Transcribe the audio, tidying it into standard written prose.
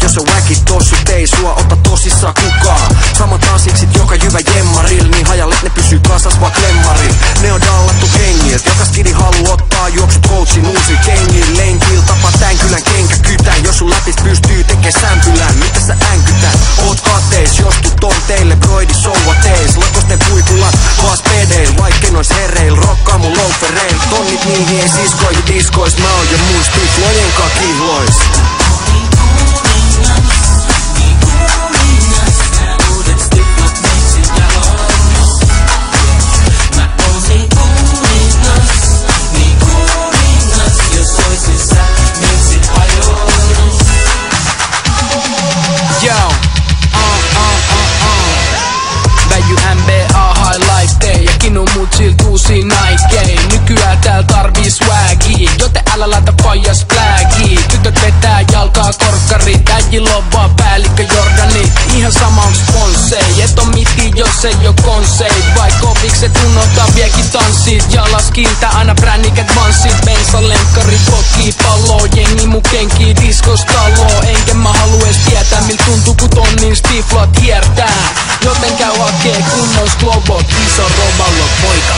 jos on väkit tossut, ei sua ota tosissaan kukaan. Samat asiksit joka jyvä jemmaril, niin hajalle ne pysyy kasas vaan klemmaril. Ne on dallattu kengilt, joka skidi haluu ottaa juoksut coachin uusi kengil. Lenkil tapa tän kylän kenkäkytän, jos sun läpis pystyy tekee sämpylän. Mitä sä änkytät? Oot kateis, jos tut on teille broidi souva teis. Lakosten puikulat vaas pedeil, vaikke nois herreil. Rokkaa mun loafereil, tonnit niihin ei siskoihin diskois. Mä oon jo mun stiflojenkaan kihlois. Uusi Nike, nykyään tääl tarvii swagia, joten älä laita faijas flagia. Tytöt vetää jalkaa korkkarit, äijillä on vaan päällikkö Jordani. Ihan sama on sponsei, et on miti jos ei oo konseit. Vaik kovikset unohtaa viekin tanssit, jalas kiiltää aina brännikät vanssit. Bensan lenkkari kokii palloo, jengi mun kenkii diskos taloo. Enkä mä haluu ees tietää mil tuntuu kun tonnin stiflat hiertää. Joten käy hakee kunnon slobot, iso roballot poika.